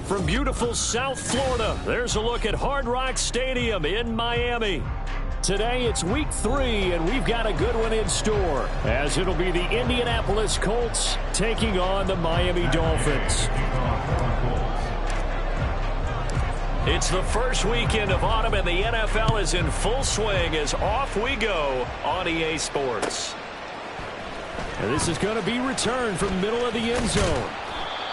From beautiful South Florida, there's a look at Hard Rock Stadium in Miami. Today, it's week 3, and we've got a good one in store, as it'll be the Indianapolis Colts taking on the Miami Dolphins. It's the first weekend of autumn, and the NFL is in full swing as off we go on EA Sports. And this is going to be returned from middle of the end zone.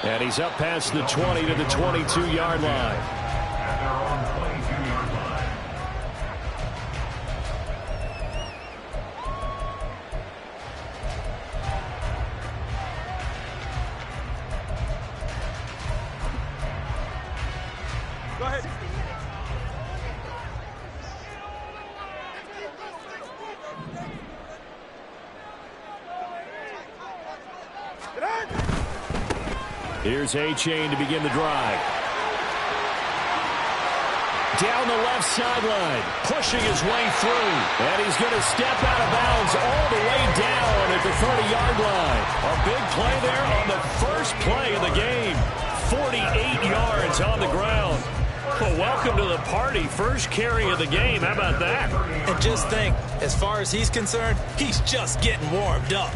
And he's up past the 20 to the 22-yard line. Go ahead. Here's A-Chain to begin the drive. Down the left sideline, pushing his way through. And he's going to step out of bounds all the way down at the 30-yard line. A big play there on the first play of the game. 48 yards on the ground. Well, welcome to the party. First carry of the game. How about that? And just think, as far as he's concerned, he's just getting warmed up.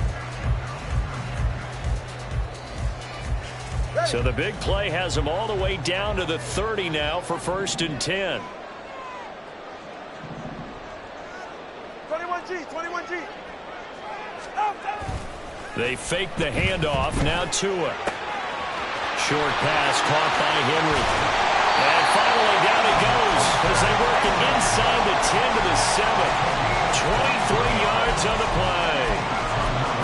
So the big play has him all the way down to the 30 now for 1st and 10. 21G, 21G. They fake the handoff. Now Tua. Short pass caught by Henry. And finally down he goes as they work it inside the 10 to the 7. 23 yards on the play.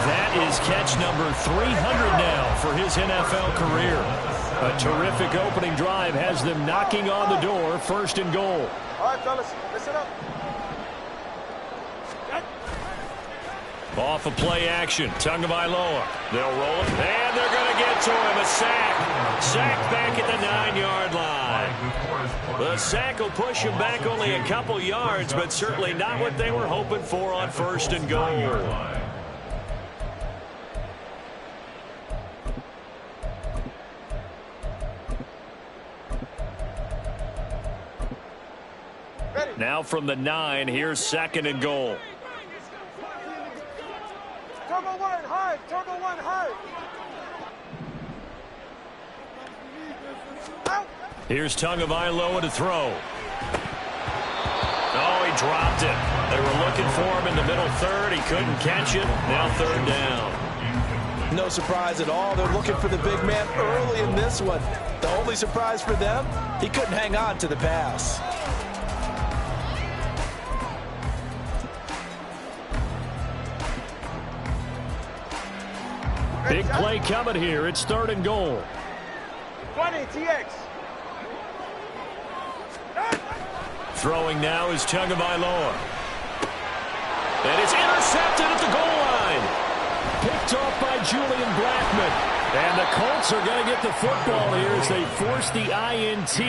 That is catch number 300 now for his NFL career. A terrific opening drive has them knocking on the door, 1st and goal. All right, fellas, listen up. Off of play action, Tagovailoa. They'll roll it, and they're going to get to him. A sack. Sack back at the 9-yard line. The sack will push him back only a couple yards, but certainly not what they were hoping for on 1st and goal. Now from the 9, here's 2nd and goal. Turbo 1, high. Turbo 1, high. Out. Here's Tagovailoa to throw. Oh, he dropped it. They were looking for him in the middle third. He couldn't catch it. Now 3rd down. No surprise at all. They're looking for the big man early in this one. The only surprise for them, he couldn't hang on to the pass. Big play coming here. It's 3rd and goal. 20, TX. Throwing now is Tagovailoa. And it's intercepted at the goal line. Picked off by Julian Blackmon. And the Colts are going to get the football here as they force the INT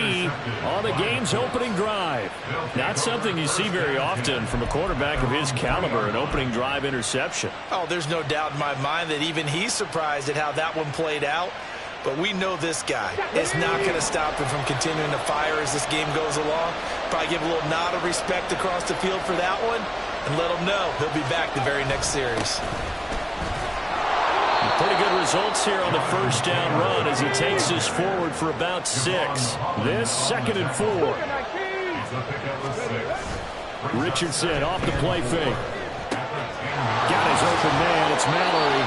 on the game's opening drive. Not something you see very often from a quarterback of his caliber, an opening drive interception. Oh, there's no doubt in my mind that even he's surprised at how that one played out. but we know this guy is not going to stop him from continuing to fire as this game goes along. Probably give a little nod of respect across the field for that one and let him know he'll be back the very next series. Pretty good results here on the first down run as he takes us forward for about 6. This 2nd and 4. Richardson off the play fake. Got his open man. It's Mallory.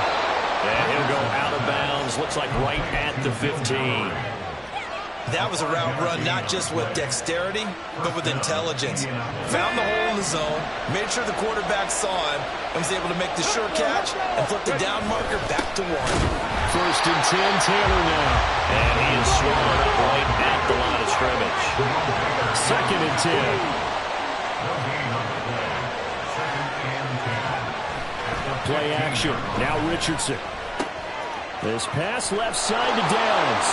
And he'll go out of bounds. Looks like right at the 15. That was a route run not just with dexterity, but with intelligence. Found the hole in the zone, made sure the quarterback saw him, and was able to make the sure catch and flip the down marker back to 1. 1st and 10, Taylor now. And he is swallowed up right at the line of scrimmage. 2nd and 10. Play action. Now Richardson. This pass left side to Downs.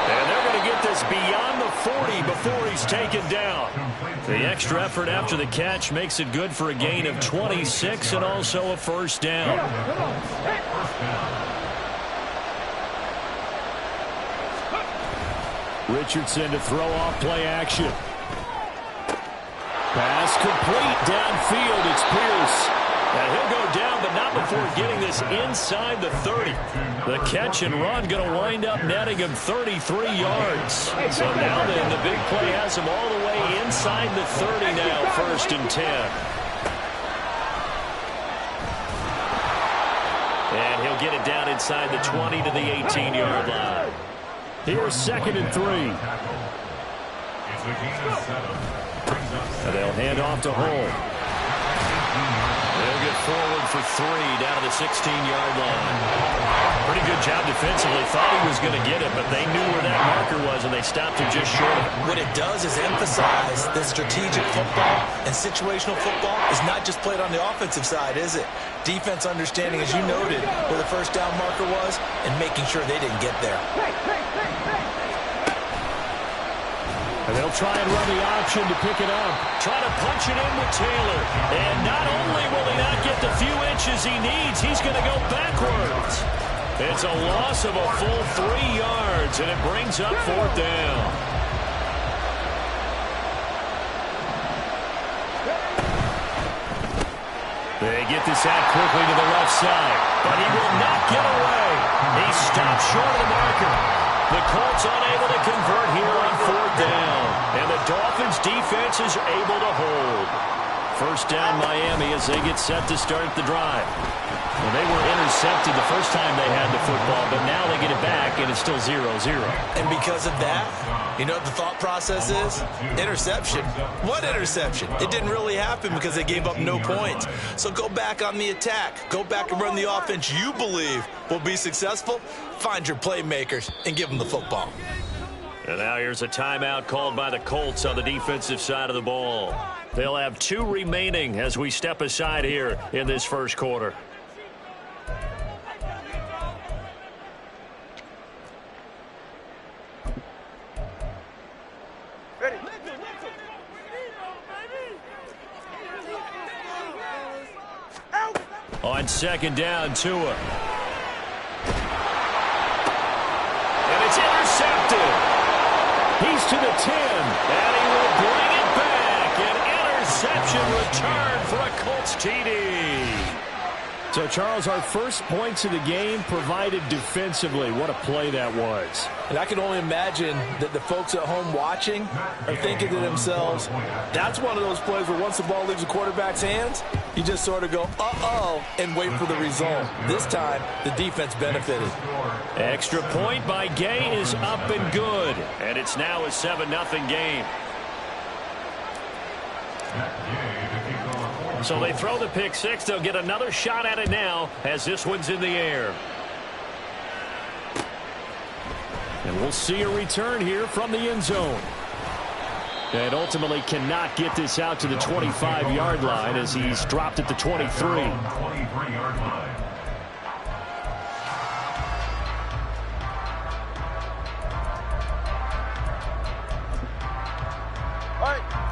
And they're going to get this beyond the 40 before he's taken down. The extra effort after the catch makes it good for a gain of 26 and also a 1st down. Richardson to throw off play action. Pass complete downfield. It's Pierce. And he'll go down, but not before getting this inside the 30. The catch and run going to wind up netting him 33 yards. So now then, the big play has him all the way inside the 30 now, 1st and 10. And he'll get it down inside the 20 to the 18-yard line. Here's 2nd and 3. And they'll hand off to Hull. They'll get forward for 3 down to the 16-yard line. Pretty good job defensively. Thought he was going to get it, but they knew where that marker was, and they stopped him just short of it. What it does is emphasize that strategic football and situational football is not just played on the offensive side, is it? Defense understanding, as you noted, where the 1st down marker was and making sure they didn't get there. And they'll try and run the option to pick it up. Try to punch it in with Taylor. And not only will he not get the few inches he needs, he's going to go backwards. It's a loss of a full 3 yards, and it brings up 4th down. They get this out quickly to the left side, but he will not get away. He stopped short of the marker. The Colts unable to convert here on 4th down. And the Dolphins defense is able to hold. 1st down Miami as they get set to start the drive. Well, they were intercepted the first time they had the football, but now they get it back and it's still 0-0. And because of that, you know what the thought process is? Interception. What interception? It didn't really happen because they gave up no points. So go back on the attack. Go back and run the offense you believe will be successful. Find your playmakers and give them the football. And now here's a timeout called by the Colts on the defensive side of the ball. They'll have 2 remaining as we step aside here in this 1st quarter. Ready. On 2nd down, Tua. And it's intercepted. He's to the 10, and he will bring it back. An interception return for a Colts TD. So, Charles, our first points of the game provided defensively. What a play that was. And I can only imagine that the folks at home watching are thinking to themselves, that's one of those plays where once the ball leaves the quarterback's hands, you just sort of go, uh-oh, and wait for the result. This time, the defense benefited. Extra point by Gay is up and good. And it's now a 7-0 game. So they throw the pick 6. They'll get another shot at it now as this one's in the air. And we'll see a return here from the end zone. And ultimately cannot get this out to the 25-yard line as he's dropped at the 23.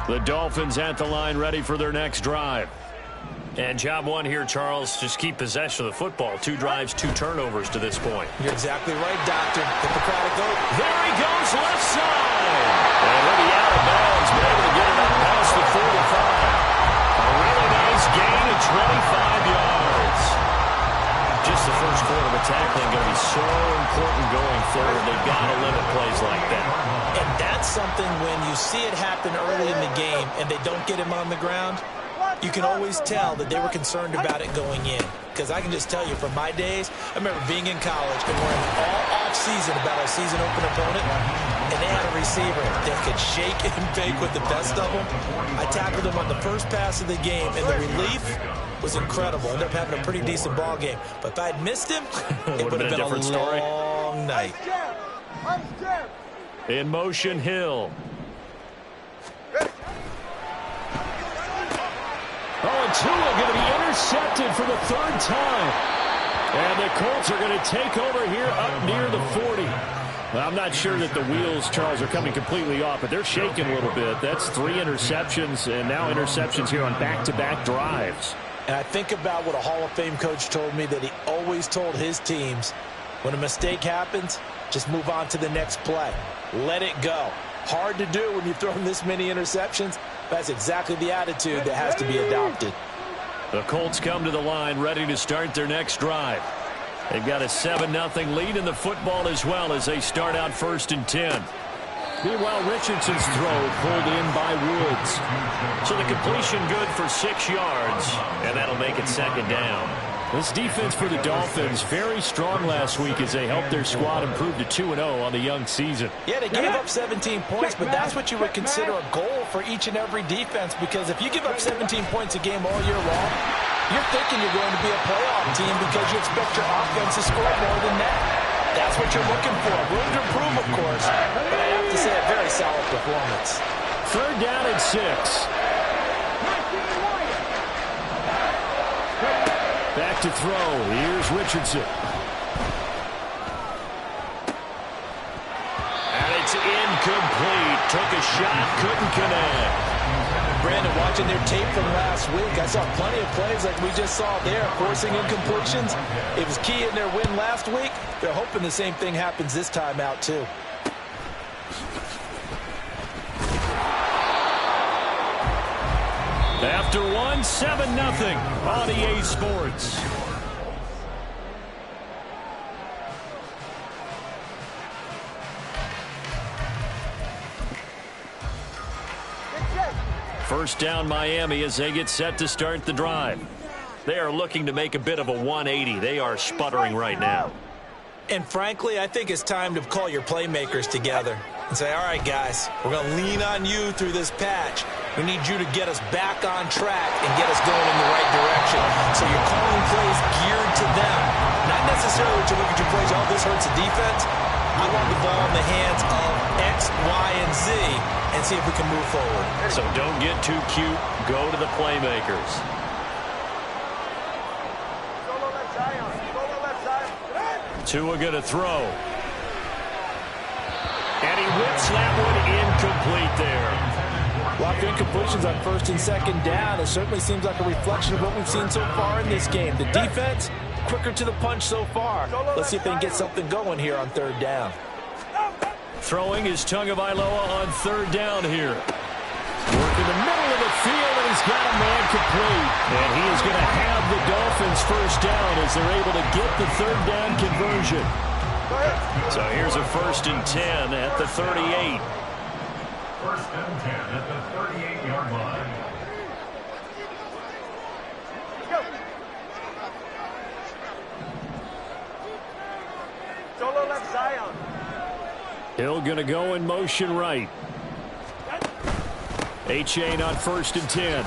The Dolphins at the line ready for their next drive. And job one here, Charles, just keep possession of the football. 2 drives, 2 turnovers to this point. You're exactly right, Doctor. Hippocratic oath. There he goes, left side. And he'll be out of bounds, but able to get it up past the 45. A really nice gain of 25 yards. Just the first quarter of tackling going to be so important going forward. They've got to limit plays like that. And that's something when you see it happen early in the game and they don't get him on the ground, you can always tell that they were concerned about it going in. Because I can just tell you from my days, I remember being in college and worrying all off-season about our season open opponent, and they had a receiver that could shake and bake with the best of them. I tackled him on the first pass of the game, and the relief was incredible. Ended up having a pretty decent ball game. But if I had missed him, it would have been a different story. long night. In motion, Hill. Oh, and Tua going to be intercepted for the 3rd time. And the Colts are going to take over here up near the 40. Well, I'm not sure that the wheels, Charles, are coming completely off, but they're shaking a little bit. That's 3 interceptions, and now interceptions here on back-to-back drives. And I think about what a Hall of Fame coach told me that he always told his teams, when a mistake happens, just move on to the next play. Let it go. Hard to do when you've thrown this many interceptions. That's exactly the attitude that has to be adopted. The Colts come to the line ready to start their next drive. They've got a 7-0 lead in the football as well as they start out 1st and 10. Meanwhile, Richardson's throw pulled in by Woods. So the completion good for 6 yards, and that'll make it 2nd down. This defense for the Dolphins very strong last week as they helped their squad improve to 2-0 on the young season. Yeah, they gave up 17 points, but that's what you would consider a goal for each and every defense, because if you give up 17 points a game all year long, you're thinking you're going to be a playoff team because you expect your offense to score more than that. That's what you're looking for. Room to improve, of course, but I have to say a very solid performance. 3rd down and 6. Back to throw. Here's Richardson. And it's incomplete. Took a shot, couldn't connect. Brandon, watching their tape from last week, I saw plenty of plays like we just saw there, forcing incompletions. It was key in their win last week. They're hoping the same thing happens this time out, too. After 7-0 on EA Sports. First down Miami as they get set to start the drive. They are looking to make a bit of a 180. They are sputtering right now. And frankly, I think it's time to call your playmakers together and say, all right, guys, we're going to lean on you through this patch. We need you to get us back on track and get us going in the right direction. So you're calling plays geared to them. Not necessarily to look at your plays, oh, this hurts the defense. I want the ball in the hands of X, Y, and Z and see if we can move forward. So don't get too cute. Go to the playmakers. Tua going to throw. And he whips that one incomplete there. A lot of incompletions on 1st and 2nd down. It certainly seems like a reflection of what we've seen so far in this game. The defense, quicker to the punch so far. Let's see if they can get something going here on 3rd down. Throwing is Tagovailoa on 3rd down here. Work in the middle of the field, and he's got a man complete. And he is going to have the Dolphins 1st down as they're able to get the 3rd down conversion. So here's a 1st and 10 at the 38. 1st and 10 at the 38-yard line. Solo left Zion. Hill going to go in motion right. A-Chain on 1st and 10.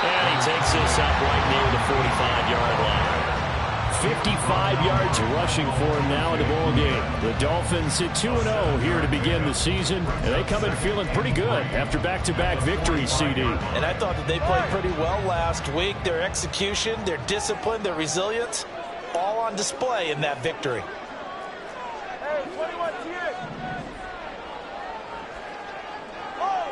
And he takes this up right near the 45-yard line. 55 yards rushing for him now in the ball game. The Dolphins at 2-0 here to begin the season, and they come in feeling pretty good after back-to-back victories, CD. And I thought that they played pretty well last week. Their execution, their discipline, their resilience, all on display in that victory. Hey, 21 TX. Oh.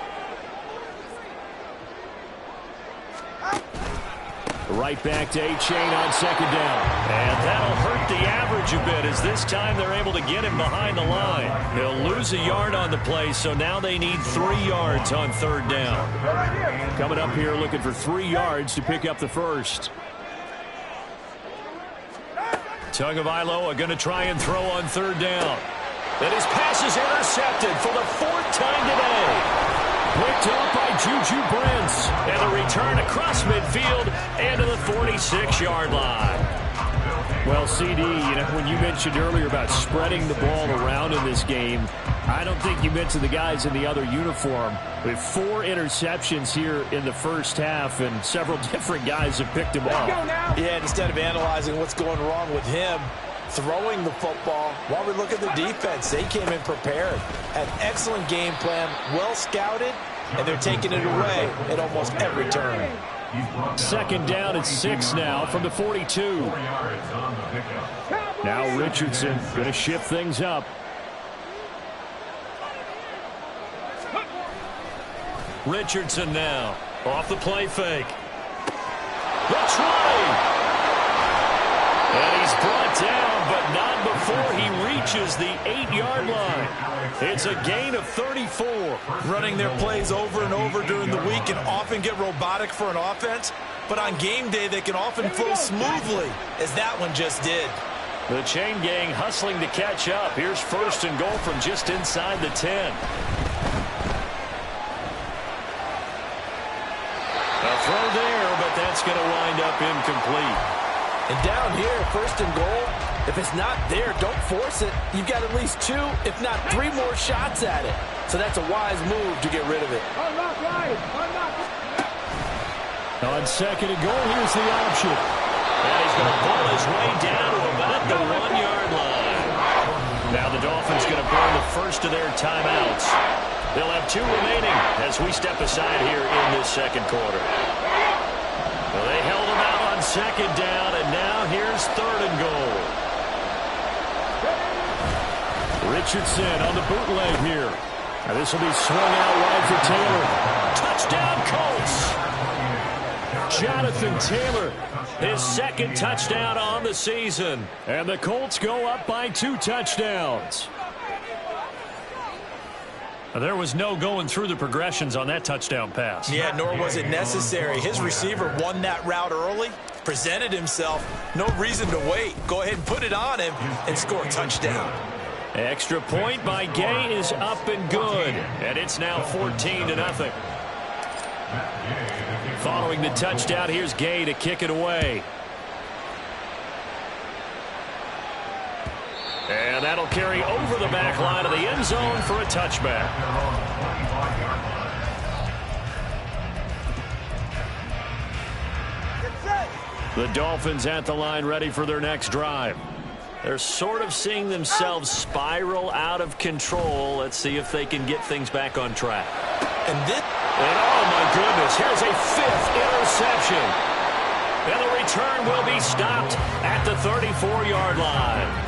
Right back to A-Chain on second down. And that'll hurt the average a bit as this time they're able to get him behind the line. He'll lose a yard on the play, so now they need 3 yards on third down. Coming up here looking for 3 yards to pick up the first. Tagovailoa are going to try and throw on third down. And his pass is intercepted for the 4th time today. Picked up by Juju Brents. And the return across midfield and to the 46-yard line. Well, CD, when you mentioned earlier about spreading the ball around in this game, I don't think you mentioned the guys in the other uniform. With 4 interceptions here in the first half, and several different guys have picked him off. Yeah, instead of analyzing what's going wrong with him, throwing the football, while we look at the defense, they came in prepared. Had excellent game plan, well scouted, and they're taking it away at almost every turn. Second down and 6 now from the 42. Now Richardson going to shift things up. Richardson now off the play fake. The try. And he's brought down, but not before he reaches the 8-yard line. It's a gain of 34. Running their plays over and over during the week can often get robotic for an offense, but on game day they can often flow smoothly, as that one just did. The chain gang hustling to catch up. Here's 1st and goal from just inside the 10. A throw there, but that's going to wind up incomplete. And down here, 1st and goal, if it's not there, don't force it. You've got at least 2, if not 3 more shots at it. So that's a wise move to get rid of it. On 2nd and goal, here's the option. And he's going to pull his way down to about the 1-yard line. Now the Dolphins going to burn the first of their timeouts. They'll have 2 remaining as we step aside here in this second quarter. Well, they held him out on 2nd down, and now here's 3rd and goal. Richardson on the bootleg here. Now this will be swung out wide for Taylor. Touchdown, Colts! Jonathan Taylor, his 2nd touchdown on the season. And the Colts go up by 2 touchdowns. There was no going through the progressions on that touchdown pass. Yeah, nor was it necessary. His receiver won that route early, presented himself. No reason to wait. Go ahead and put it on him and score a touchdown. Extra point by Gay is up and good. And it's now 14-0. Following the touchdown, here's Gay to kick it away. And that'll carry over the back line of the end zone for a touchback. The Dolphins at the line ready for their next drive. They're sort of seeing themselves spiral out of control. Let's see if they can get things back on track. And oh, my goodness, here's a 5th interception. And the return will be stopped at the 34-yard line.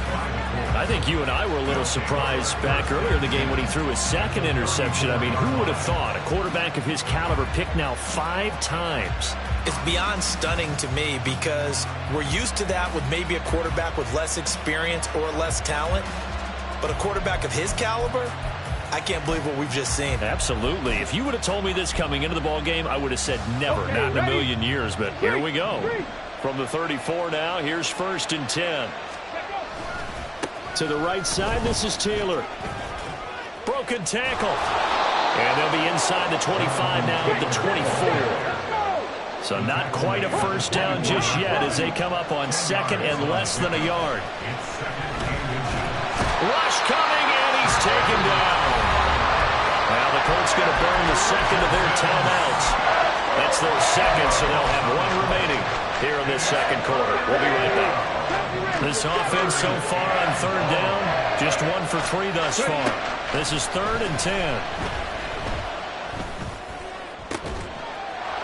I think you and I were a little surprised back earlier in the game when he threw his 2nd interception. I mean, who would have thought a quarterback of his caliber picked now 5 times? It's beyond stunning to me because we're used to that with maybe a quarterback with less experience or less talent. But a quarterback of his caliber, I can't believe what we've just seen. Absolutely. If you would have told me this coming into the ball game, I would have said never, not in a million years. But here we go. From the 34 now, here's 1st and 10. To the right side, this is Taylor. Broken tackle. And they'll be inside the 25 now at the 24. So not quite a first down just yet as they come up on 2nd and less than a yard. Rush coming, and he's taken down. Now the Colts going to burn the 2nd of their timeouts. That's their 2nd, so they'll have 1 remaining here in this second quarter. We'll be right back. This offense so far on 3rd down, just 1 for 3 thus far. This is 3rd and 10.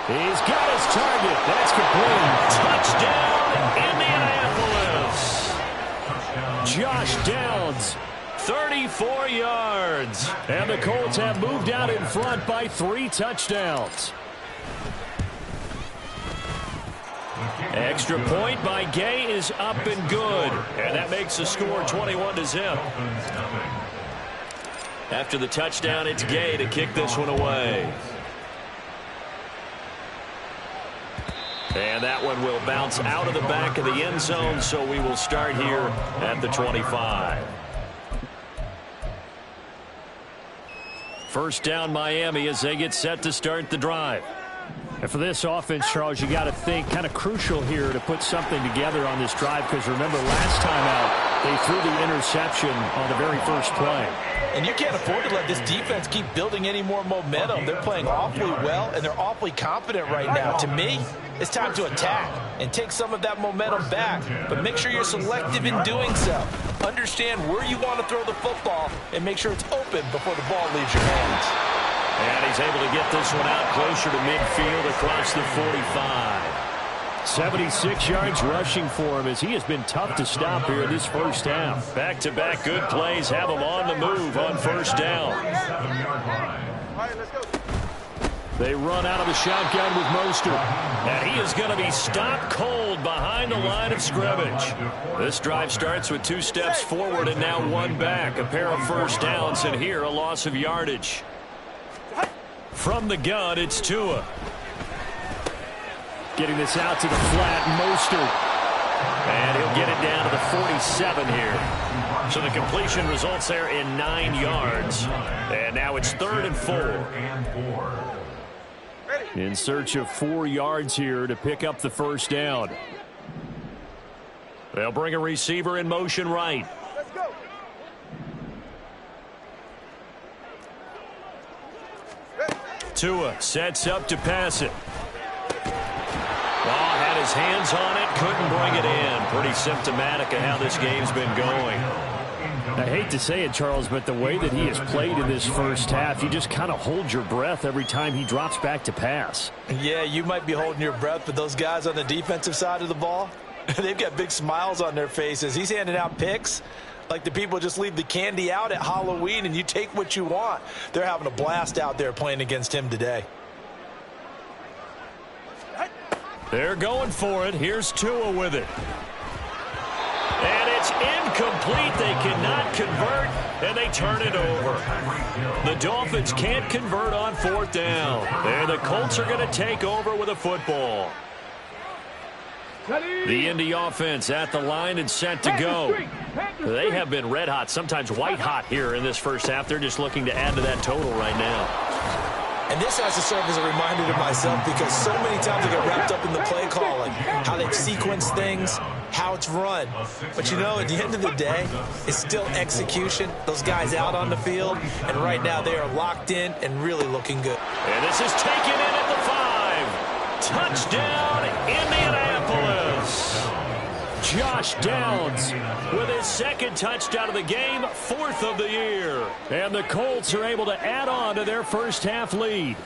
He's got his target. That's complete. Touchdown, Indianapolis. Josh Downs, 34 yards. And the Colts have moved out in front by 3 touchdowns. Extra point by Gay is up and good. And that makes the score 21-0. After the touchdown, it's Gay to kick this one away. And that one will bounce out of the back of the end zone, so we will start here at the 25. First down, Miami, as they get set to start the drive. And for this offense, Charles, you got to think kind of crucial here to put something together on this drive, because remember last time out they threw the interception on the very first play. And you can't afford to let this defense keep building any more momentum. They're playing awfully well, and they're awfully confident right now. To me, it's time to attack and take some of that momentum back, but make sure you're selective in doing so. Understand where you want to throw the football and make sure it's open before the ball leaves your hands. And he's able to get this one out closer to midfield across the 45. 76 yards rushing for him, as he has been tough to stop here in this first half. Back-to-back good plays have him on the move on first down. They run out of the shotgun with Mostert. And he is going to be stopped cold behind the line of scrimmage. This drive starts with 2 steps forward and now 1 back. A pair of first downs, and here a loss of yardage. From the gun, it's Tua. Getting this out to the flat, Mostert. And he'll get it down to the 47 here. So the completion results there in 9 yards. And now it's 3rd and 4. In search of 4 yards here to pick up the first down. They'll bring a receiver in motion right. Let's go. Tua sets up to pass it. Had his hands on it, couldn't bring it in. Pretty symptomatic of how this game's been going. I hate to say it, Charles, but the way that he has played in this first half, you just kind of hold your breath every time he drops back to pass. Yeah, you might be holding your breath, but those guys on the defensive side of the ball, they've got big smiles on their faces. He's handing out picks like the people just leave the candy out at Halloween and you take what you want. They're having a blast out there playing against him today. They're going for it. Here's Tua with it. And it's incomplete. They cannot convert, and they turn it over. The Dolphins can't convert on 4th down. And the Colts are going to take over with a football. The Indy offense at the line and set to go. They have been red hot, sometimes white hot here in this first half. They're just looking to add to that total right now. And this has to serve as a reminder to myself, because so many times I get wrapped up in the play calling, how they've sequenced things, how it's run. But, you know, at the end of the day, it's still execution. Those guys out on the field, and right now they are locked in and really looking good. And this is taken in at the 5. Touchdown, Indianapolis. Josh Downs with his 2nd touchdown of the game, 4th of the year. And the Colts are able to add on to their first half lead.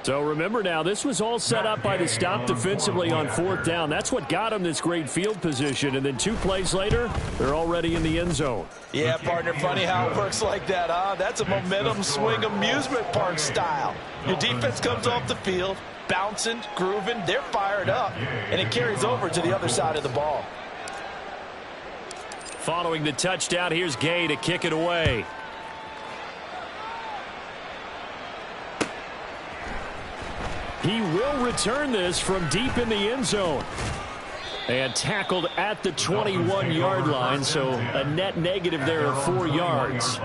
So remember now, this was all set up by the stop defensively on 4th down. That's what got them this great field position. And then 2 plays later, they're already in the end zone. Yeah, partner, funny how it works like that, huh? That's a momentum swing amusement park style. Your defense comes off the field, bouncing, grooving, they're fired up, and it carries over to the other side of the ball. Following the touchdown, here's Gay to kick it away. He will return this from deep in the end zone. And tackled at the 21-yard line, so a net negative there of 4 yards.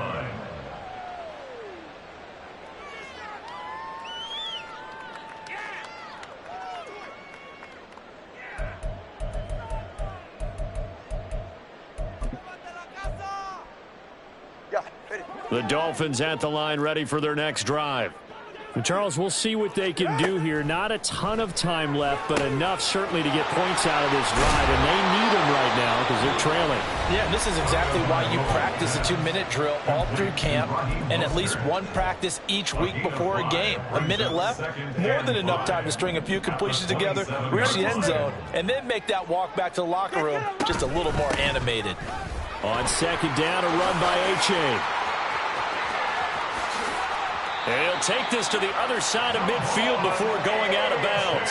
The Dolphins at the line, ready for their next drive. And Charles, we'll see what they can do here. Not a ton of time left, but enough certainly to get points out of this drive, and they need them right now because they're trailing. Yeah, this is exactly why you practice a 2-minute drill all through camp and at least 1 practice each week before a game. A minute left, more than enough time to string a few completions together, reach the end zone, and then make that walk back to the locker room just a little more animated. On 2nd down, a run by H.A. And he'll take this to the other side of midfield before going out of bounds.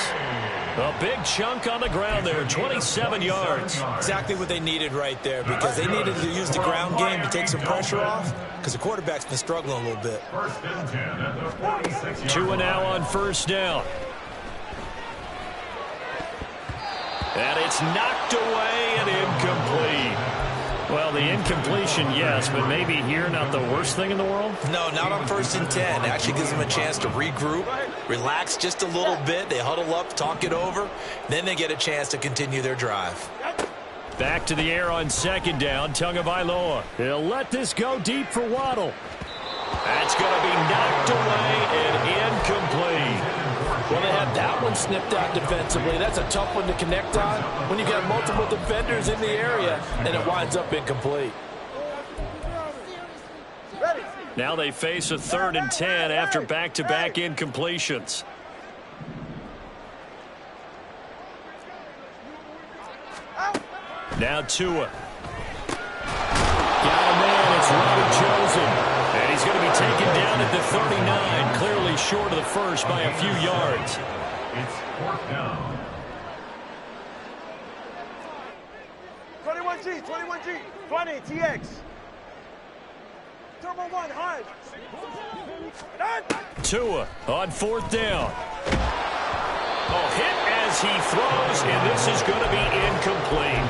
A big chunk on the ground there, 27 yards. Exactly what they needed right there, because they needed to use the ground game to take some pressure off, because the quarterback's been struggling a little bit. 2 now on first down. And it's knocked away and incomplete. Well, the incompletion, yes, but maybe here not the worst thing in the world? No, not on 1st and 10. It actually gives them a chance to regroup, relax just a little bit. They huddle up, talk it over. Then they get a chance to continue their drive. Back to the air on 2nd down. Tagovailoa. He'll let this go deep for Waddle. That's going to be knocked away and incomplete. Well, they had that one snipped out defensively. That's a tough one to connect on when you got multiple defenders in the area, and it winds up incomplete. Now they face a 3rd and 10 after back-to-back incompletions. Now Tua. Got a man. It's Robert Chosen. And he's going to be taken down at the 39, clearly short of the first by a few yards. It's 4th down. 21G, 21G, 20, TX. Turbo 1, hard. Tua on 4th down. Oh, hit as he throws, and this is going to be incomplete.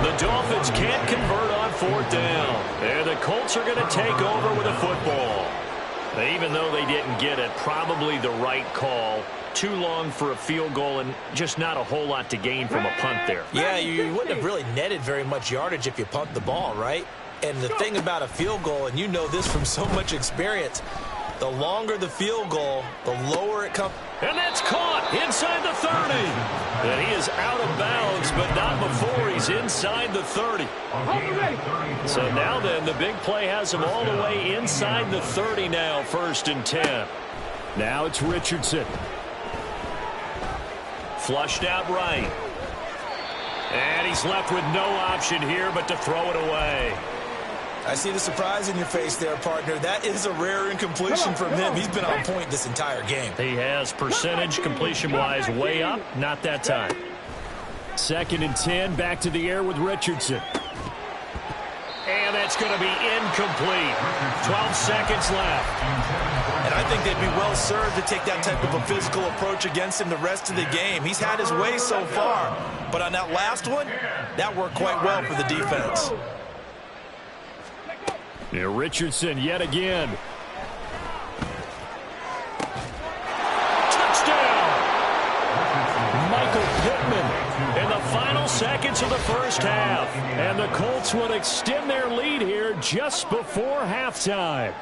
The Dolphins can't convert on 4th down. And the Colts are going to take over with a football. Even though they didn't get it, probably the right call. Too long for a field goal and just not a whole lot to gain from a punt there. Yeah, you wouldn't have really netted very much yardage if you pumped the ball, right? And the thing about a field goal, and you know this from so much experience, the longer the field goal, the lower it comes. And that's caught inside the 30. And he is out of bounds, but not before he's inside the 30. So now then, the big play has him all the way inside the 30 now, 1st and 10. Now it's Richardson. Flushed out right. And he's left with no option here but to throw it away. I see the surprise in your face there, partner. That is a rare incompletion from him. He's been on point this entire game. He has percentage completion-wise way up. Not that time. 2nd and 10, back to the air with Richardson. And that's going to be incomplete. 12 seconds left. And I think they'd be well served to take that type of a physical approach against him the rest of the game. He's had his way so far. But on that last one, that worked quite well for the defense. Yeah, Richardson yet again. Touchdown! Michael Pittman in the final seconds of the first half. And the Colts would extend their lead here just before halftime.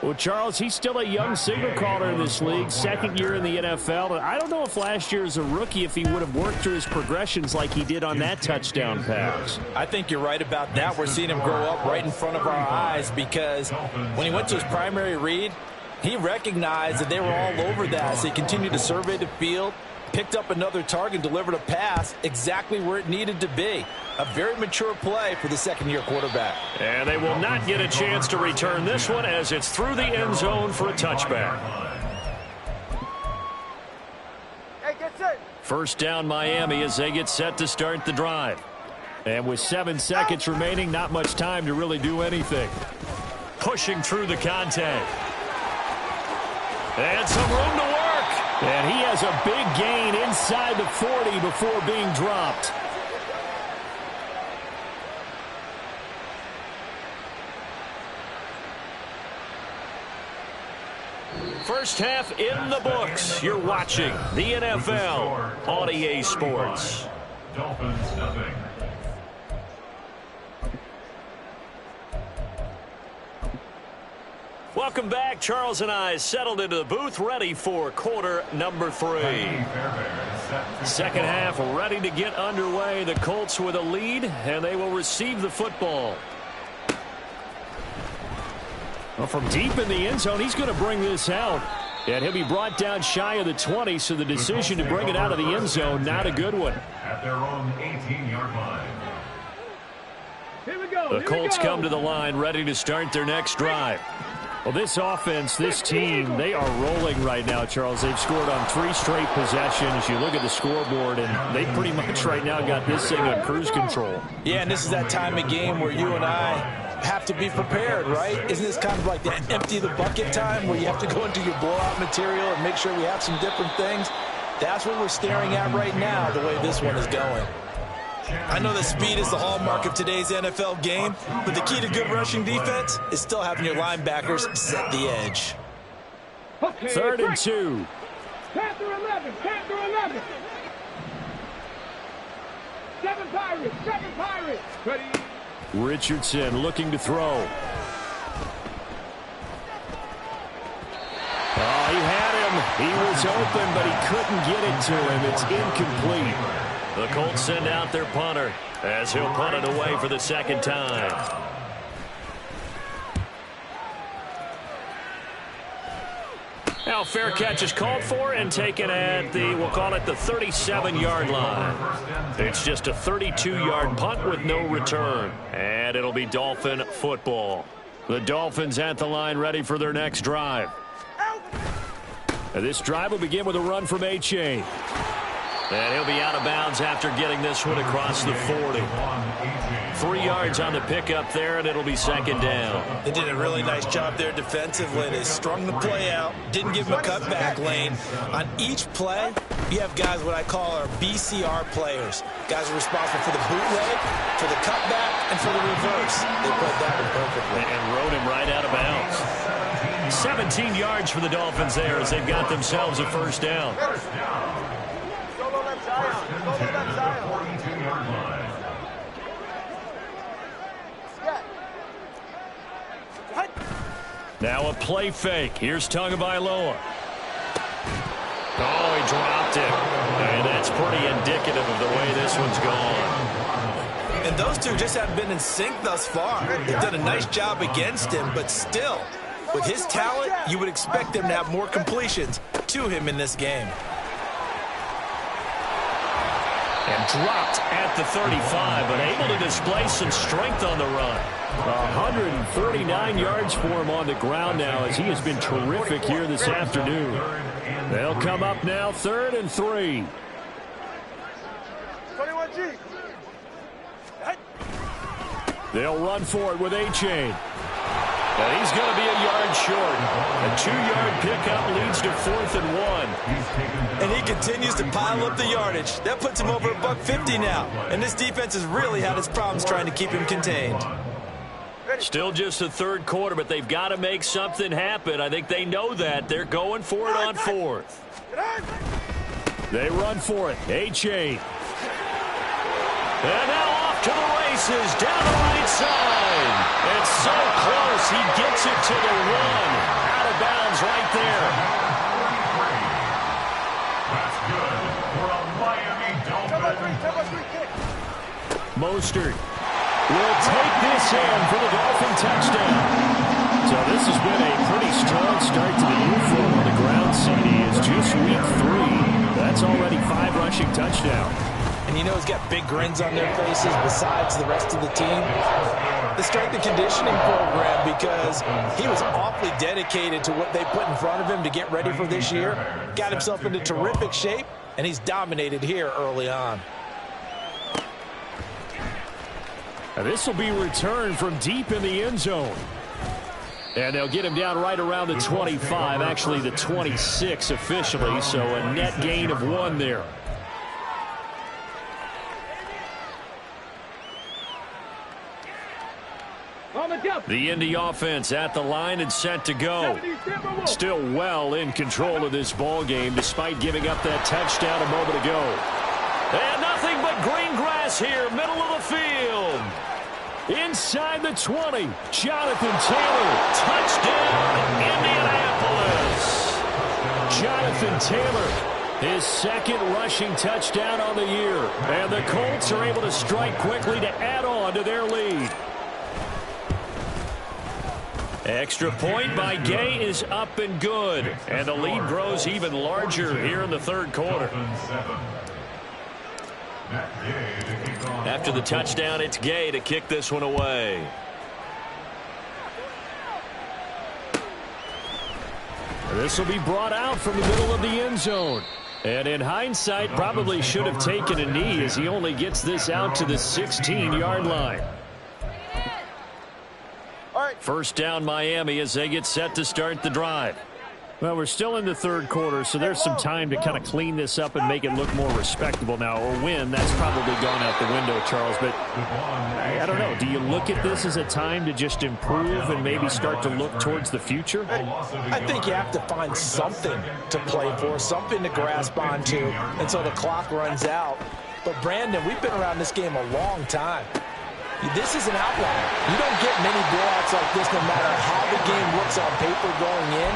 Well, Charles, he's still a young signal caller in this league, 2nd year in the NFL. And I don't know if last year as a rookie, if he would have worked through his progressions like he did on that touchdown pass. I think you're right about that. We're seeing him grow up right in front of our eyes, because when he went to his primary read, he recognized that they were all over that. So he continued to survey the field, picked up another target, delivered a pass exactly where it needed to be. A very mature play for the 2nd-year quarterback. And they will not get a chance to return this one as it's through the end zone for a touchback. Hey, get set. 1st down Miami as they get set to start the drive. And with 7 seconds remaining, not much time to really do anything. Pushing through the contact. And some room to work. And he has a big gain inside the 40 before being dropped. First half in the books. You're watching the NFL on EA Sports. Dolphins nothing. Welcome back. Charles and I settled into the booth, ready for quarter number 3. Second half ready to get underway. The Colts with a lead, and they will receive the football. Well, from deep in the end zone, he's going to bring this out. And he'll be brought down shy of the 20, so the decision to bring it out of the end zone, not a good one. At their own 18-yard line. The Colts come to the line, ready to start their next drive. Well, this offense, this team, they are rolling right now, Charles. They've scored on 3 straight possessions. You look at the scoreboard, and they pretty much right now got this thing on cruise control. Yeah, and this is that time of game where you and I have to be prepared, right? Isn't this kind of like the empty the bucket time where you have to go into your blowout material and make sure we have some different things? That's what we're staring at right now, the way this one is going. I know that speed is the hallmark of today's NFL game, but the key to good rushing defense is still having your linebackers set the edge. 3rd and 2. Panther 11, Panther 11. 7 Pirates, 7 Pirates. Ready. Richardson looking to throw. Oh, he had him. He was open, but he couldn't get it to him. It's incomplete. The Colts send out their punter as he'll punt it away for the 2nd time. Now fair catch is called for and taken at the, we'll call it the 37-yard line. It's just a 32-yard punt with no return. And it'll be Dolphin football. The Dolphins at the line ready for their next drive. This drive will begin with a run from A-Chain. And he'll be out of bounds after getting this one across the 40. 3 yards on the pickup there, and it'll be 2nd down. They did a really nice job there defensively. They strung the play out, didn't give him a cutback lane. On each play, you have guys what I call our BCR players. Guys are responsible for the bootleg, for the cutback, and for the reverse. They played that one perfectly. And rode him right out of bounds. 17 yards for the Dolphins there as they've got themselves a 1st down. Now a play fake. Here's Tagovailoa. Oh, he dropped it. And that's pretty indicative of the way this one's gone. And those two just haven't been in sync thus far. They've done a nice job against him, but still, with his talent, you would expect them to have more completions to him in this game. And dropped at the 35, but able to display some strength on the run. 149 yards for him on the ground now as he has been terrific here this afternoon. They'll come up now 3rd and 3. 21G. They'll run for it with A-Chain. And he's going to be a yard short. A 2-yard pickup leads to 4th and 1. And he continues to pile up the yardage. That puts him over $150 now. And this defense has really had its problems trying to keep him contained. Still just the 3rd quarter, but they've got to make something happen. I think they know that. They're going for it on 4th. They run for it. A-Chain. And now off to the races down the right side. It's so close. He gets it to the 1. Out of bounds right there. That's good for a Miami Dolphin. Mostert will take this in for the Dolphin touchdown. So this has been a pretty strong start to the year for him on the ground, CD. It's just week 3. That's already 5 rushing touchdowns. And you know he's got big grins on their faces besides the rest of the team. The strength and conditioning program, because he was awfully dedicated to what they put in front of him to get ready for this year. Got himself into terrific shape, and he's dominated here early on. And this will be returned from deep in the end zone. And they'll get him down right around the 25, actually the 26 officially, so a net gain of 1 there. The Indy offense at the line and set to go. Still well in control of this ball game despite giving up that touchdown a moment ago. And nothing but green grass here, middle of the field. Inside the 20, Jonathan Taylor. Touchdown, Indianapolis. Jonathan Taylor, his 2nd rushing touchdown on the year. And the Colts are able to strike quickly to add on to their lead. Extra point by Gay is up and good. And the lead grows even larger here in the 3rd quarter. After the touchdown, it's Gay to kick this one away. This will be brought out from the middle of the end zone. And in hindsight, probably should have taken a knee as he only gets this out to the 16-yard line. First down Miami as they get set to start the drive. Well, we're still in the third quarter, so there's some time to kind of clean this up and make it look more respectable now. A win, that's probably gone out the window, Charles. But I don't know. Do you look at this as a time to just improve and maybe start to look towards the future? I think you have to find something to play for, something to grasp onto until the clock runs out. But, Brandon, we've been around this game a long time. This is an outlier. You don't get many blowouts like this no matter how the game looks on paper going in.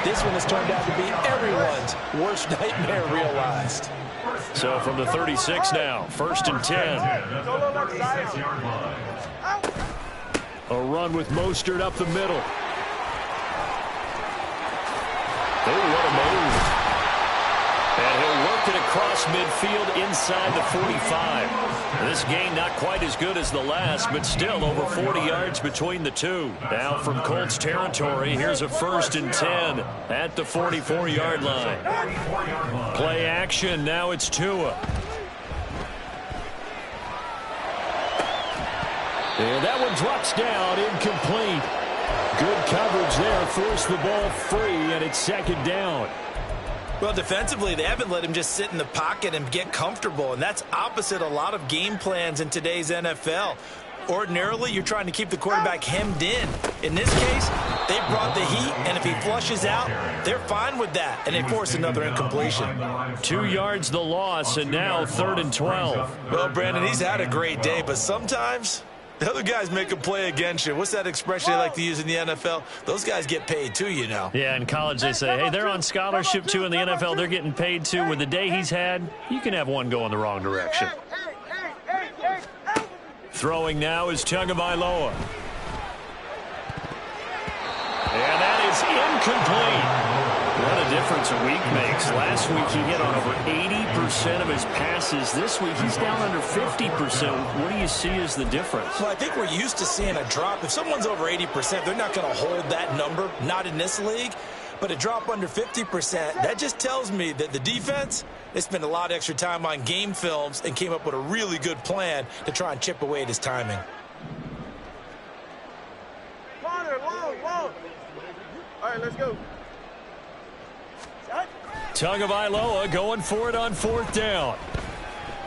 This one has turned out to be everyone's worst nightmare realized. So from the 36 now, 1st and 10. A run with Mostert up the middle. Oh, what a move. And he'll work it across midfield inside the 45. This gain not quite as good as the last, but still over 40 yards between the two. Now from Colts territory, here's a 1st and 10 at the 44-yard line. Play action, now it's Tua. And that one drops down, incomplete. Good coverage there, forced the ball free, and it's 2nd down. Well, defensively, they haven't let him just sit in the pocket and get comfortable, and that's opposite a lot of game plans in today's NFL. Ordinarily, you're trying to keep the quarterback hemmed in. In this case, they brought the heat, and if he flushes out, they're fine with that, and they force another incompletion. 2 yards the loss, and now 3rd and 12. Well, Brandon, he's had a great day, but sometimes the other guys make a play against you. What's that expression they like to use in the NFL? Those guys get paid too, you know. Yeah, in college they say, hey, they're on scholarship too. In the NFL, they're getting paid too. With the day he's had, you can have one go in the wrong direction. Throwing now is Tagovailoa. And that is incomplete. What a difference a week makes. Last week he hit on over 80% of his passes. This week he's down under 50%. What do you see as the difference? Well, I think we're used to seeing a drop. If someone's over 80%, they're not going to hold that number, not in this league. But a drop under 50%, that just tells me that the defense, they spent a lot of extra time on game films and came up with a really good plan to try and chip away at his timing. Long. All right, let's go. Tagovailoa going for it on 4th down.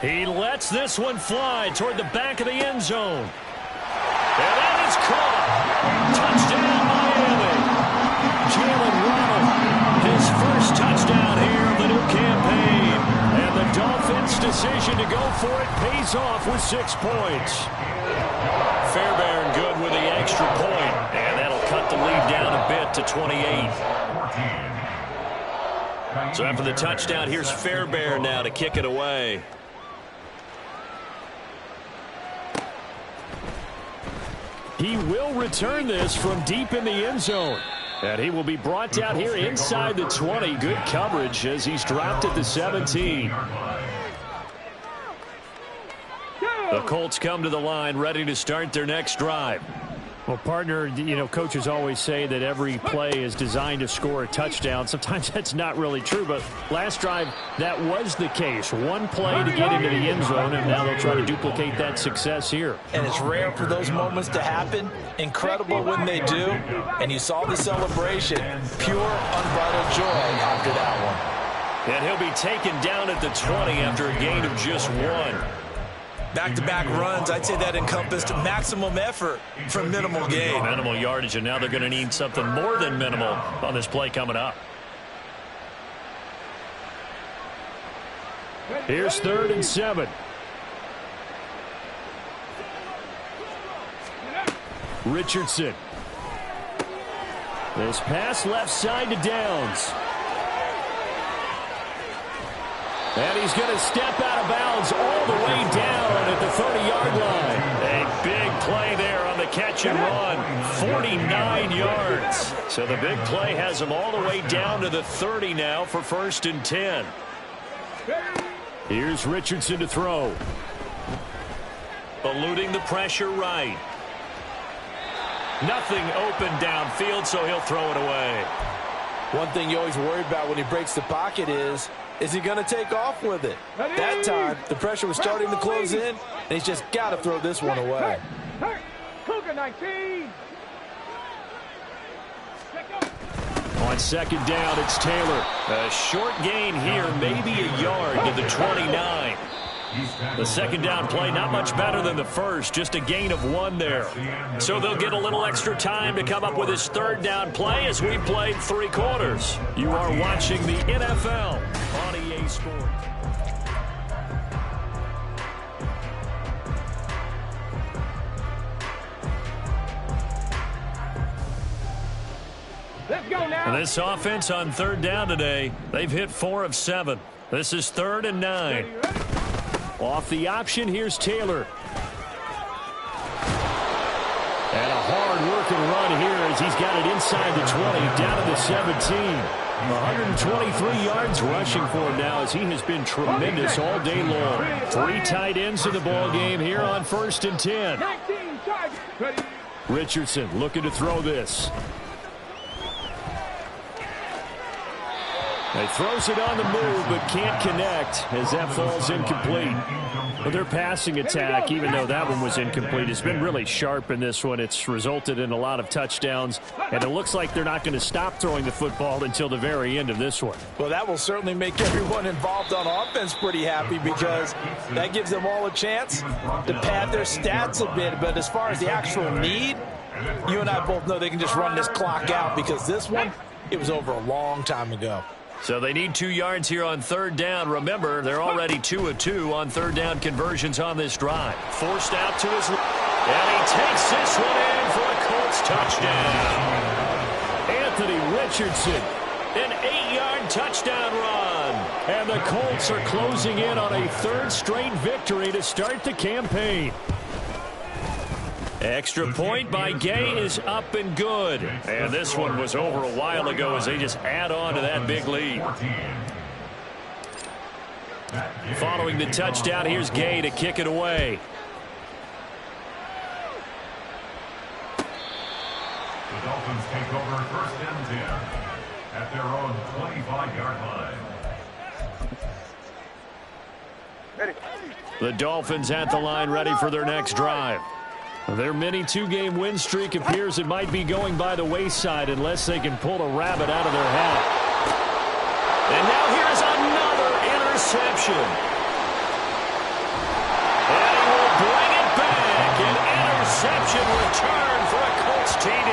He lets this one fly toward the back of the end zone. And that is caught. Touchdown, Miami. Jalen Waddle, his first touchdown here of the new campaign. And the Dolphins' decision to go for it pays off with 6 points. Fairbairn good with the extra point. And that'll cut the lead down a bit to 28. So after the touchdown, here's Fairbairn now to kick it away. He will return this from deep in the end zone. And he will be brought down here inside the 20. Good coverage as he's dropped at the 17. The Colts come to the line ready to start their next drive. Well, partner, you know, coaches always say that every play is designed to score a touchdown. Sometimes that's not really true, but last drive, that was the case. One play to get into the end zone, and now they'll try to duplicate that success here. And it's rare for those moments to happen. Incredible when they do. And you saw the celebration. Pure, unbridled joy after that one. And he'll be taken down at the 20 after a gain of just 1. Back-to-back runs, I'd say that encompassed maximum effort for minimal gain. Minimal yardage, and now they're going to need something more than minimal on this play coming up. Here's 3rd and 7. Richardson. This pass left side to Downs. And he's going to step out of bounds all the way down at the 30-yard line. A big play there on the catch and run. 49 yards. So the big play has him all the way down to the 30 now for 1st and 10. Here's Richardson to throw. Eluding the pressure right. Nothing open downfield, so he'll throw it away. One thing you always worry about when he breaks the pocket is he going to take off with it? That time, the pressure was starting to close in, and he's just got to throw this one away. Cougar 19. On second down, it's Taylor. A short gain here, maybe a yard to the 29. The second down play, not much better than the first, just a gain of 1 there. So they'll get a little extra time to come up with his third down play as we played 3 quarters. You are watching the NFL on EA Sports. Let's go now. And this offense on third down today, they've hit 4 of 7. This is 3rd and 9. Off the option, here's Taylor. And a hard-working run here as he's got it inside the 20, down to the 17. 123 yards rushing for him now as he has been tremendous all day long. 3 tight ends in the ball game here on 1st and 10. 19 targets. Richardson looking to throw this. He throws it on the move, but can't connect as that falls incomplete. But their passing attack, even though that one was incomplete, has been really sharp in this one. It's resulted in a lot of touchdowns, and it looks like they're not going to stop throwing the football until the very end of this one. Well, that will certainly make everyone involved on offense pretty happy because that gives them all a chance to pad their stats a bit. But as far as the actual need, you and I both know they can just run this clock out because this one, it was over a long time ago. So they need 2 yards here on third down. Remember, they're already 2 of 2 on third down conversions on this drive. Forced out to his left, and he takes this one in for a Colts touchdown. Anthony Richardson, an 8-yard touchdown run. And the Colts are closing in on a 3rd straight victory to start the campaign. Extra point by Gay is up and good. And this one was over a while ago as they just add on to that big lead. Following the touchdown, here's Gay to kick it away. The Dolphins take over 1st and 10 at their own 25-yard line. Ready. The Dolphins at the line, ready for their next drive. Their mini 2-game win streak appears it might be going by the wayside unless they can pull a rabbit out of their hat. And now here's another interception. And he will bring it back. An interception return for a Colts TD.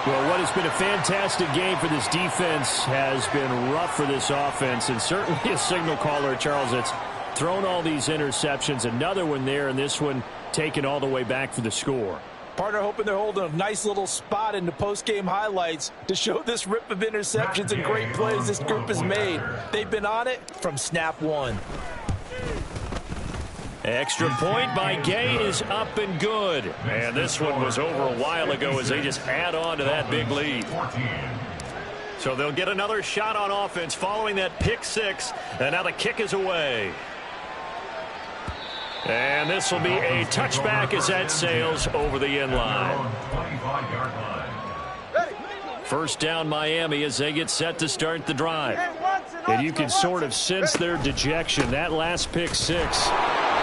Well, what has been a fantastic game for this defense has been rough for this offense, and certainly a signal caller, Charles, that's thrown all these interceptions. Another one there, and this one taken all the way back for the score. Partner hoping they're holding a nice little spot in the post-game highlights to show this rip of interceptions and great plays this group has made. They've been on it from snap 1. Extra point by Gay is up and good. And this one was over a while ago as they just add on to that big lead. So they'll get another shot on offense following that pick 6. And now the kick is away. And this will be a touchback as that sails over the end line. First down Miami as they get set to start the drive. And you can sort of sense their dejection. That last pick 6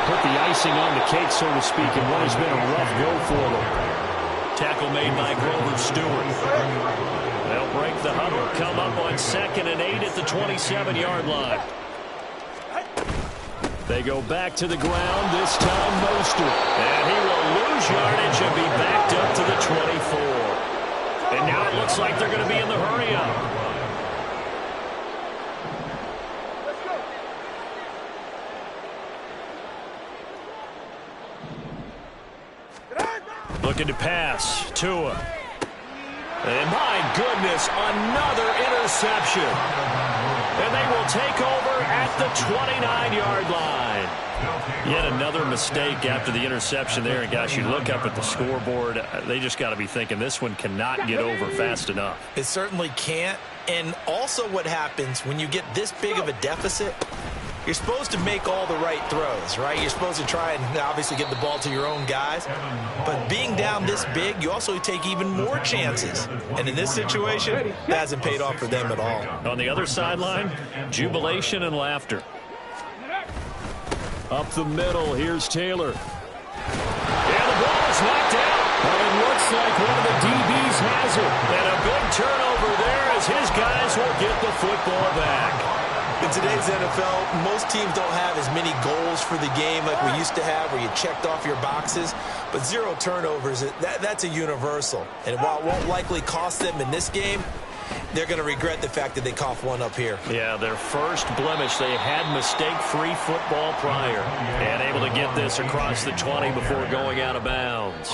put the icing on the cake, so to speak, in what has been a rough go for them. Tackle made by Grover Stewart. They'll break the huddle, come up on 2nd and 8 at the 27-yard line. They go back to the ground, this time Mostert. And he will lose yardage and be backed up to the 24. And now it looks like they're going to be in the hurry-up. Looking to pass. Tua. And my goodness, another interception. And they will take over at the 29-yard line. Yet another mistake after the interception there. And, gosh, you look up at the scoreboard, they just got to be thinking this one cannot get over fast enough. It certainly can't. And also what happens when you get this big of a deficit, You're supposed to make all the right throws, right? You're supposed to try and obviously get the ball to your own guys. But being down this big, you also take even more chances. And in this situation, that hasn't paid off for them at all. On the other sideline, jubilation and laughter. Up the middle, here's Taylor. And the ball is knocked out. Well, it looks like one of the DBs has it. And a big turnover there as his guys will get the football back. In today's NFL, most teams don't have as many goals for the game like we used to have where you checked off your boxes. But 0 turnovers, that's a universal. And while it won't likely cost them in this game, they're going to regret the fact that they coughed one up here. Yeah, their first blemish. They had mistake-free football prior. And able to get this across the 20 before going out of bounds.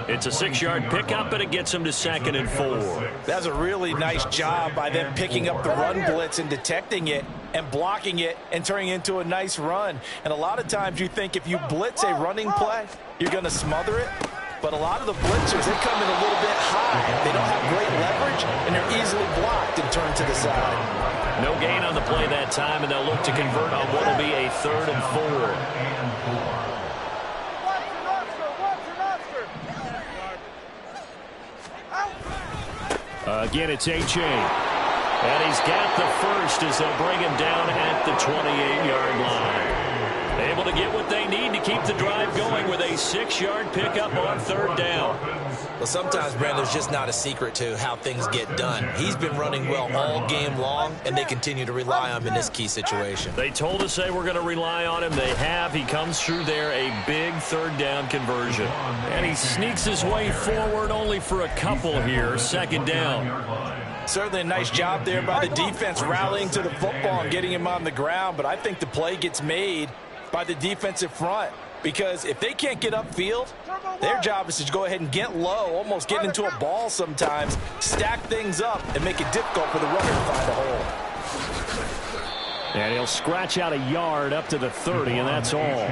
It's a 6-yard pickup, and it gets them to 2nd and 4. That's a really nice job by them picking up the run blitz and detecting it and blocking it and turning it into a nice run. And a lot of times you think if you blitz a running play, you're going to smother it. But a lot of the blitzers, they come in a little bit high. They don't have great leverage, and they're easily blocked and turned to the side. No gain on the play that time, and they'll look to convert on what will be a 3rd and 4. Again, it's H.A. And he's got the first as they'll bring him down at the 28-yard line. Able to get what they need to keep the drive going with a 6-yard pickup on 3rd down. Well, sometimes, Brandon, there's just not a secret to how things get done. He's been running well all game long, and they continue to rely on him in this key situation. They told us they were going to rely on him. They have. He comes through there, a big 3rd down conversion. And he sneaks his way forward only for a couple here. 2nd down. Certainly a nice job there by the defense rallying to the football and getting him on the ground. But I think the play gets made by the defensive front, because if they can't get upfield, their job is to go ahead and get low, almost get into a ball sometimes, stack things up, and make it difficult for the runner to find a hole. And he'll scratch out a yard up to the 30, and that's all.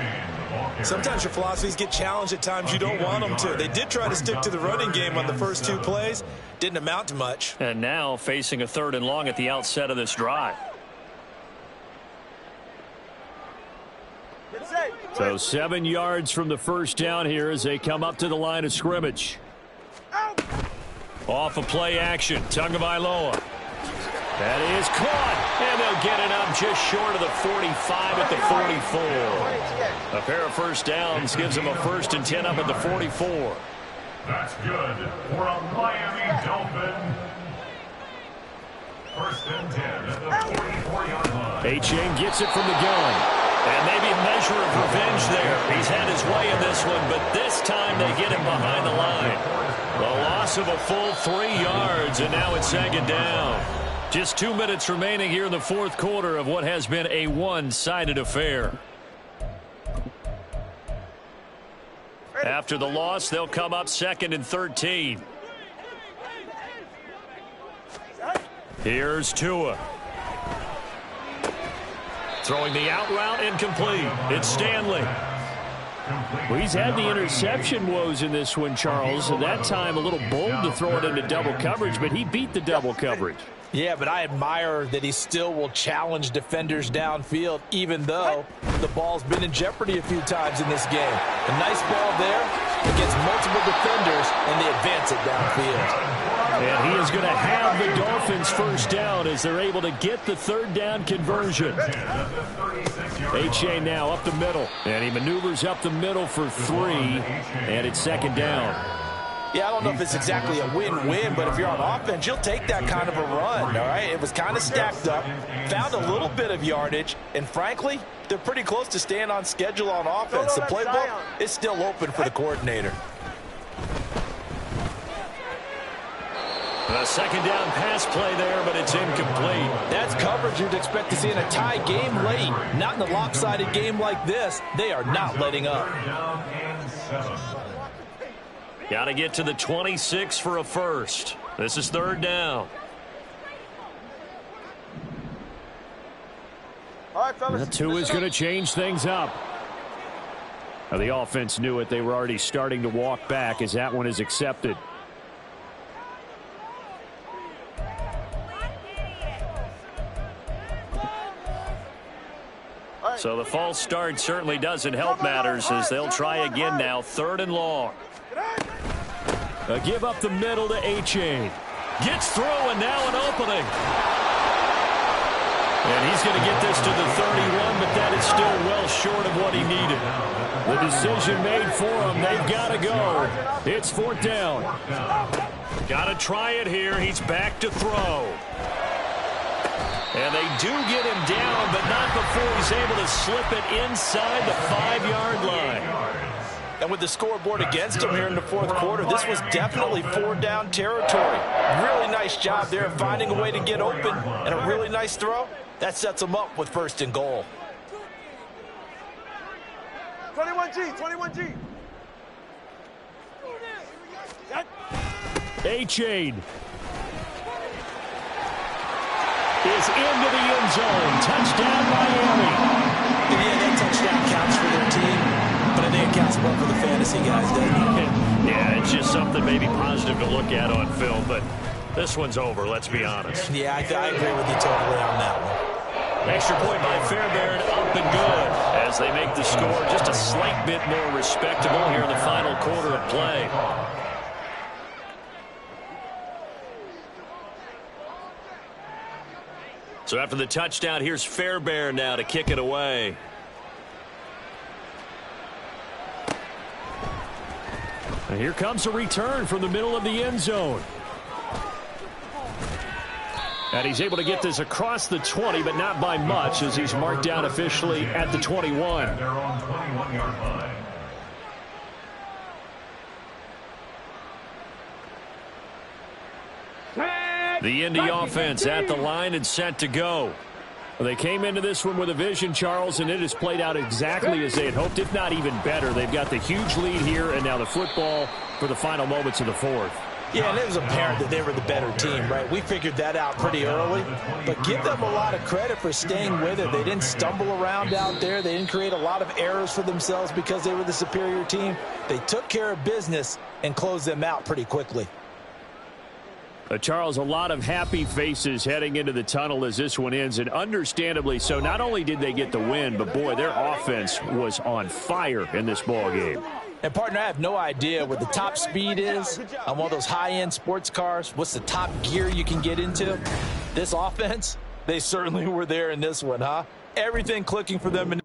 Sometimes your philosophies get challenged at times you don't want them to. They did try to stick to the running game on the first 2 plays. Didn't amount to much. And now facing a 3rd and long at the outset of this drive. So 7 yards from the first down here as they come up to the line of scrimmage. Off of play action, Tagovailoa. That is caught, and they'll get it up just short of the 45 at the 44. A pair of first downs gives them a 1st and 10 up at the 44. That's good for a Miami Dolphin. 1st and 10 at the 44-yard line. A-Chain gets it from the gun. And maybe a measure of revenge there. He's had his way in this one, but this time they get him behind the line. The loss of a full 3 yards, and now it's 2nd down. Just 2 minutes remaining here in the 4th quarter of what has been a one-sided affair. After the loss, they'll come up 2nd and 13. Here's Tua. Throwing the out route, incomplete. It's Stanley. Well, he's had the interception woes in this one, Charles. At that time, a little bold to throw it into double coverage, but he beat the double coverage. Yeah, but I admire that he still will challenge defenders downfield, even though the ball's been in jeopardy a few times in this game. A nice ball there against multiple defenders, and they advance it downfield. And he is going to have the Dolphins first down as they're able to get the 3rd down conversion. H.A. now up the middle, and he maneuvers up the middle for 3, and it's 2nd down. Yeah, I don't know if it's exactly a win-win, but if you're on offense, you'll take that kind of a run, all right? It was kind of stacked up, found a little bit of yardage, and frankly, they're pretty close to staying on schedule on offense. The playbook is still open for the coordinator. A 2nd down pass play there, but it's incomplete. That's coverage you'd expect to see in a tie game late. Not in a lopsided game like this. They are not letting up. Got to get to the 26 for a first. This is 3rd down. All right, fellas. Tua is going to change things up. Now, the offense knew it. They were already starting to walk back as that one is accepted. So the false start certainly doesn't help matters as they'll try again now, 3rd and long. A give up the middle to A-Chain. Gets through and now an opening. And he's going to get this to the 31, but that is still well short of what he needed. The decision made for him. They've got to go. It's 4th down. Got to try it here. He's back to throw. And they do get him down, but not before he's able to slip it inside the 5-yard line. And with the scoreboard against him here in the 4th quarter, this was definitely 4-down territory. Really nice job there finding a way to get open and a really nice throw. That sets him up with 1st and goal. 21G. A-Chain is into the end zone. Touchdown, Miami. Yeah, that touchdown counts for their team, but I think it counts more for the fantasy guys, doesn't it? Yeah, it's just something maybe positive to look at on film, but this one's over, let's be honest. Yeah, I agree with you totally on that one. Extra point by Fairbairn, up and good, as they make the score just a slight bit more respectable here in the final quarter of play. So after the touchdown, here's Fairbairn now to kick it away. And here comes a return from the middle of the end zone. And he's able to get this across the 20, but not by much, as he's marked down officially at the 21. At their own 21-yard line. The Indy offense at the line and set to go. Well, they came into this one with a vision, Charles, and it has played out exactly as they had hoped, if not even better. They've got the huge lead here, and now the football for the final moments of the 4th. Yeah, and it was apparent that they were the better team, right? We figured that out pretty early, but give them a lot of credit for staying with it. They didn't stumble around out there. They didn't create a lot of errors for themselves because they were the superior team. They took care of business and closed them out pretty quickly. Charles, a lot of happy faces heading into the tunnel as this one ends, and understandably so. Not only did they get the win, but boy, their offense was on fire in this ball game. And partner, I have no idea what the top speed is on one of those high-end sports cars. What's the top gear you can get into? This offense, they certainly were there in this one, huh? Everything clicking for them.